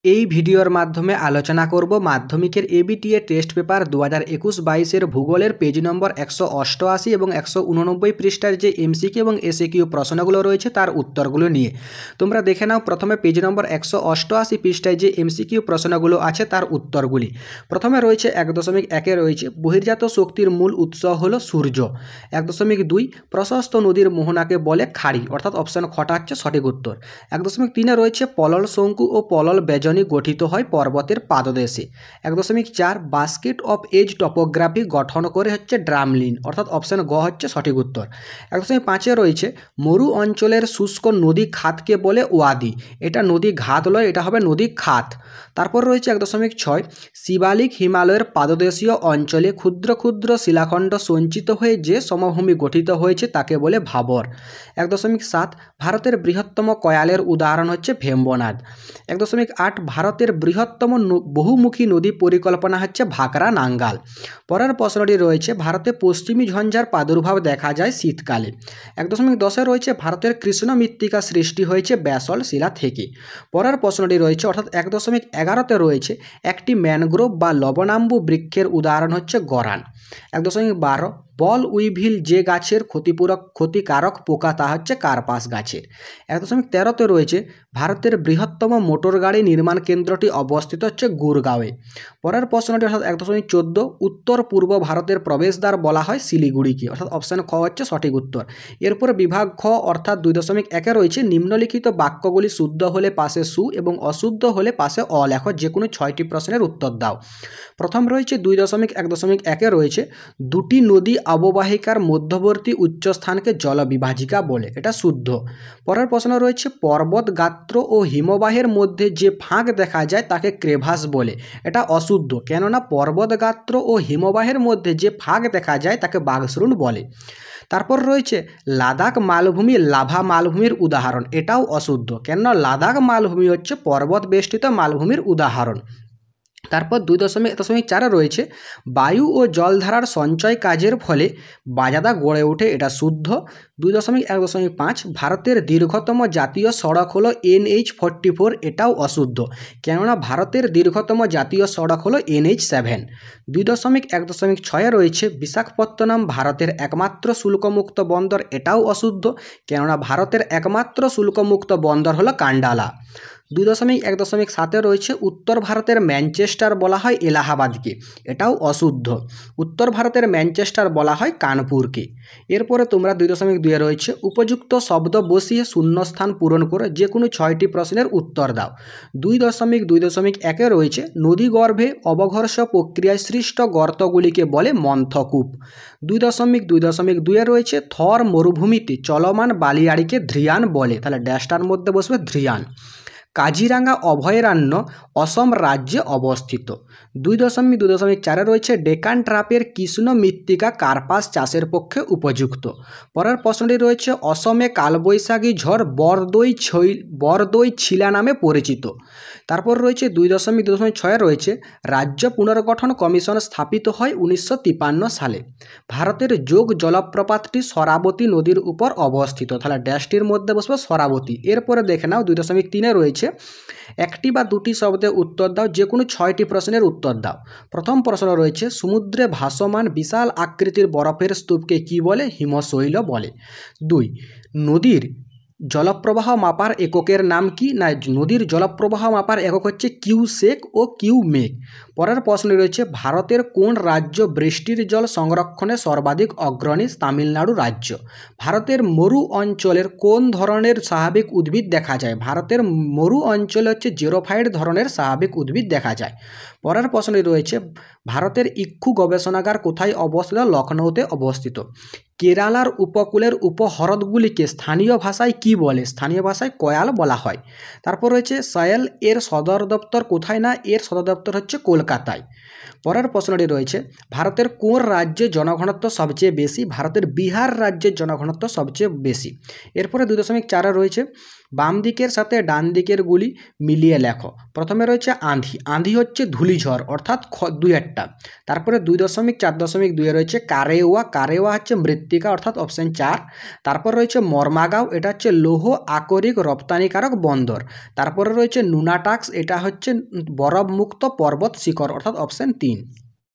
এই ভিডিওর মাধ্যমে আলোচনা করব মাধ্যমিকের এবিটিএ টেস্ট পেপার 2021-22 ভূগোলের পেজ নম্বর 188 এবং 189 পৃষ্ঠার যে এমসিকিউ এবং এসএকিউ প্রশ্নগুলো রয়েছে তার উত্তরগুলো নিয়ে। তোমরা দেখে নাও প্রথমে পেজ নম্বর 188 পৃষ্ঠায় যে এমসিকিউ প্রশ্নগুলো আছে তার উত্তরগুলি। প্রথমে রয়েছে 1.1 রয়েছে বহির্জাত শক্তির মূল উৎস হলো সূর্য। 1.2 প্রশস্ত নদীর মোহনাকে বলে খাড়ি, অর্থাৎ অপশন খটা হচ্ছে সঠিক উত্তর। 1.3 রয়েছে পলল শঙ্কু ও পলল বেজনী গঠিত হয় পর্বতের পাদদেশে। 1.4 বাস্কেট অফ এজ টপোগ্রাফি গঠন করে হচ্ছে ড্রামলিন, অর্থাৎ অপশন গ হচ্ছে সঠিক উত্তর। 1.5 রয়েছে মরু অঞ্চলের শুষ্ক নদী খাতকে বলে ওয়াদি। এটা নদী ঘাত লয়, এটা হবে নদী খাত। তারপর রয়েছে 1.6 শিবালিক হিমালয়ের পাদদেশীয় অঞ্চলে ক্ষুদ্র ক্ষুদ্র শিলাখণ্ড সঞ্চিত হয়ে যে সমভূমি গঠিত হয়েছে তাকে বলে ভাবর। 1.7 ভারতের বৃহত্তম কয়ালের উদাহরণ হচ্ছে ভেম্বনাদ। 1.8 ভারতের বৃহত্তম বহুমুখী নদী পরিকল্পনা হচ্ছে ভাকরা নাঙ্গাল। পরের প্রশ্নটি রয়েছে ভারতে পশ্চিমী ঝঞ্ঝার প্রাদুর্ভাব দেখা যায় শীতকালে। 1.10 রয়েছে ভারতের কৃষ্ণ মৃত্তিকা সৃষ্টি হয়েছে ব্যাসল্ট শিলা থেকে। পরের প্রশ্নটি রয়েছে অর্থাৎ 1.11 রয়েছে একটি ম্যানগ্রোভ বা লবণাম্বু বৃক্ষের উদাহরণ হচ্ছে গরান। 1.12 বল উইভিল যে গাছের ক্ষতিকারক পোকা তা হচ্ছে কার্পাস গাছের। 1.13 রয়েছে ভারতের বৃহত্তম মোটর গাড়ি নির্মাণ কেন্দ্রটি অবস্থিত হচ্ছে গুরগাঁওয়ে। পরের প্রশ্নটি অর্থাৎ 1.14 উত্তর পূর্ব ভারতের প্রবেশদ্বার বলা হয় শিলিগুড়িকে, অর্থাৎ অপশন খ হচ্ছে সঠিক উত্তর। এরপরে বিভাগ খ অর্থাৎ 2.1 রয়েছে নিম্নলিখিত বাক্যগুলি শুদ্ধ হলে পাশে সু এবং অশুদ্ধ হলে পাশে অ লেখো, যে কোনো 6টি প্রশ্নের উত্তর দাও। প্রথম রয়েছে 2.1 রয়েছে দুটি নদী অববাহিকার মধ্যবর্তী উচ্চস্থানকে জলবিভাজিকা বলে, এটা শুদ্ধ। পরের প্রশ্ন রয়েছে পর্বত গাত্র ও হিমবাহের মধ্যে যে ফাঁক দেখা যায় তাকে ক্রেভাস বলে, এটা অশুদ্ধ, কেননা পর্বত গাত্র ও হিমবাহের মধ্যে যে ফাঁক দেখা যায় তাকে বাঘশ্রুণ বলে। তারপর রয়েছে লাদাখ মালভূমি লাভা মালভূমির উদাহরণ, এটাও অশুদ্ধ, কেননা লাদাখ মালভূমি হচ্ছে পর্বত বেষ্টিত মালভূমির উদাহরণ। তারপর 2.1 রয়েছে বায়ু ও জলধারার সঞ্চয় কাজের ফলে বাজাদা গড়ে ওঠে, এটা শুদ্ধ। 2.1.5 ভারতের দীর্ঘতম জাতীয় সড়ক হলো NH44, এটাও অশুদ্ধ, কেননা ভারতের দীর্ঘতম জাতীয় সড়ক হলো NH7। 2.1.6 রয়েছে বিশাখাপত্তনম ভারতের একমাত্র শুল্কমুক্ত বন্দর, এটাও অশুদ্ধ, কেননা ভারতের একমাত্র শুল্কমুক্ত বন্দর হলো কান্ডালা। 2.1.7 রয়েছে উত্তর ভারতের ম্যানচেস্টার বলা হয় এলাহাবাদকে, এটাও অশুদ্ধ, উত্তর ভারতের ম্যানচেস্টার বলা হয় কানপুরকে। এরপরে তোমরা 2.2 রয়েছে উপযুক্ত শব্দ বসিয়ে শূন্যস্থান পূরণ করে যে কোনো 6টি প্রশ্নের উত্তর দাও। 2.2.1 রয়েছে নদীগর্ভে অবঘর্ষ প্রক্রিয়ায় সৃষ্ট গর্তগুলিকে বলে মন্থকূপ। 2.2 রয়েছে থর মরুভূমিতে চলমান বালিয়াড়িকে ধ্রিয়ান বলে, তাহলে ড্যাশটার মধ্যে বসবে ধ্রিয়ান। কাজিরাঙ্গা অভয়ারণ্য অসম রাজ্যে অবস্থিত। 2.4 রয়েছে ডেকান ট্রাপের কৃষ্ণ মৃত্তিকা কার্পাস চাষের পক্ষে উপযুক্ত। পরের প্রশ্নটি রয়েছে অসমে কালবৈশাখী ঝড় বরদই ছিলা নামে পরিচিত। তারপর রয়েছে 2.6 রয়েছে রাজ্য পুনর্গঠন কমিশন স্থাপিত হয় 1953 সালে। ভারতের যোগ জলপ্রপাতটি সরাবতী নদীর উপর অবস্থিত, তাহলে ড্যাশটির মধ্যে বসবে সরাবতী। এরপরে দেখে নাও 2.3 রয়েছে একটি বা দুটি শব্দে উত্তর দাও, যে কোনো 6টি প্রশ্নের উত্তর দাও। প্রথম প্রশ্ন রয়েছে সমুদ্রে ভাসমান বিশাল আকৃতির বরফের স্তূপকে কি বলে? হিমশৈল বলে। 2 নদীর জলপ্রবাহ মাপার এককের নাম কি? না, নদীর জলপ্রবাহ মাপার একক হচ্ছে কিউসেক ও কিউমেক। পরের প্রশ্ন রয়েছে ভারতের কোন রাজ্য বৃষ্টির জল সংরক্ষণে সর্বাধিক অগ্রণী? তামিলনাড়ু রাজ্য। ভারতের মরু অঞ্চলের কোন ধরনের স্বাভাবিক উদ্ভিদ দেখা যায়? ভারতের মরু অঞ্চলে হচ্ছে জেরোফাইট ধরনের স্বাভাবিক উদ্ভিদ দেখা যায়। পরের প্রশ্নটি রয়েছে ভারতের ইক্ষু গবেষণাগার কোথায় অবস্থিত? লখনৌতে অবস্থিত। কেরালার উপকূলের উপহ্রদগুলিকে স্থানীয় ভাষায় কি বলে? স্থানীয় ভাষায় কয়াল বলা হয়। তারপর রয়েছে সায়েল এর সদর দপ্তর কোথায়? না, এর সদর দপ্তর হচ্ছে কলকাতায়। পরের প্রশ্নটি রয়েছে ভারতের কোন রাজ্যে জনঘনত্ব সবচেয়ে বেশি? ভারতের বিহার রাজ্যের জনঘনত্ব সবচেয়ে বেশি। এরপরে 2.4 রয়েছে বাম দিকের সাথে ডান দিকের গুলি মিলিয়ে লেখো। প্রথমে রয়েছে আঁধি, আঁধি হচ্ছে ধূলিঝড় অর্থাৎ 2 তারপরে 2.4.2 রয়েছে কারেওয়া, কারেওয়া হচ্ছে মৃত্তিকা অর্থাৎ অপশন 4। তারপর রয়েছে মর্মাগাঁও, এটা হচ্ছে লৌহ আকরিক রপ্তানিকারক বন্দর। তারপরে রয়েছে নুনাটাক্স, এটা হচ্ছে বরফমুক্ত পর্বত শিখর অর্থাৎ অপশন 3।